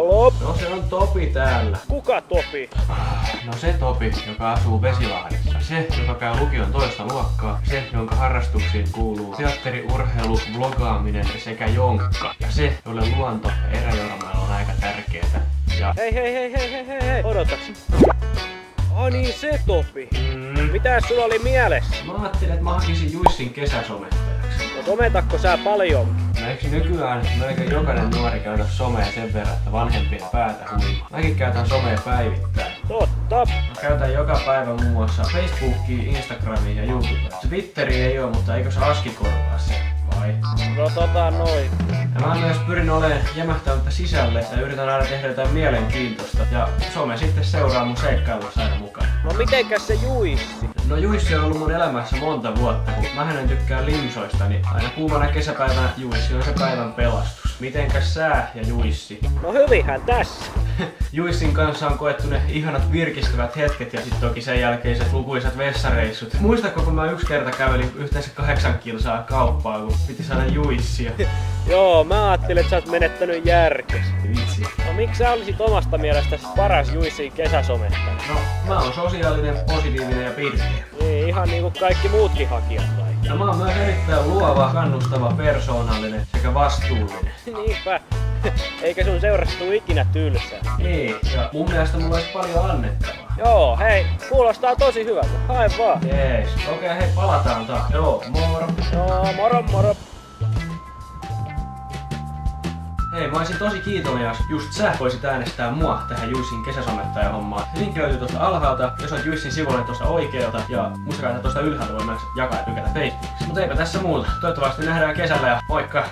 Halo? No se on Topi täällä. Kuka Topi? No se Topi, joka asuu Vesilahdessa. Se, joka käy lukion toista luokkaa. Se, jonka harrastuksiin kuuluu teatteri, urheilu, vlogaaminen sekä jonkka. Ja se, jolle luonto ja eräjormailla on aika tärkeetä. Ja... Hei, odotas. Niin se Topi. Mitäs sulla oli mielessä? Mä ajattelin, että mä hakisin Juissin kesäsomettajaksi. No sometakko sä paljonkin? No eikö nykyään melkein jokainen nuori käydä somea sen verran, että vanhempien päätä huimaa? Mäkin käytän somea päivittäin. Totta. Mä käytän joka päivä muun muassa Facebookia, Instagramia ja YouTubea. Twitteri ei oo, mutta eikö se Aski korvaa se? Vai? No noin. Ja mä myös pyrin olemaan jämähtämättä sisälle ja yritän aina tehdä jotain mielenkiintoista. Ja some sitten seuraa mun seikkailussa aina mukaan. No mitenkäs se Juissi? No Juissi on ollut mun elämässä monta vuotta, kun mähän en tykkää limsoista, niin aina kuumana kesäpäivänä Juissi on se päivän pelastus. Mitenkäs sä ja Juissi? No hyvinhän tässä. Juissin kanssa on koettu ne ihanat virkistävät hetket ja sit toki sen jälkeiset lukuisat vessareissut. Muistatko, kun mä yksi kerta kävelin yhteensä 8 kilsaa kauppaa, kun piti saada Juissia? Joo, mä ajattelin, että sä oot menettänyt järkes. Vitsi. No miksi sä olisit omasta mielestäsi paras Juissin kesäsomettaja? No, mä oon sosiaalinen, positiivinen ja pirteä. Niin, ihan niinku kaikki muutkin hakijat vai? Ja mä oon myös erittäin luova, kannustava, persoonallinen sekä vastuullinen. Niinpä. Eikä sun seurassa tuu ikinä tylsää. Ei, ja mun mielestä mulla olisi paljon annettavaa. Joo, hei, kuulostaa tosi hyvältä. Hae vaan. Jees, okei, hei, palataan taas. Joo, moro. Joo, moro. Hei, mä olisin tosi kiitollinen, jos just sä voisit äänestää mua tähän Juissin kesäsomettaja-hommaan. Linkki löytyy tuosta alhaalta, jos olet Juissin sivulle tuosta oikealta, ja muistakaa, että tuosta ylhäältä voi myös jakaa ja tykätä Facebookissa. Mutta eipä tässä muuta. Toivottavasti nähdään kesällä ja moikka!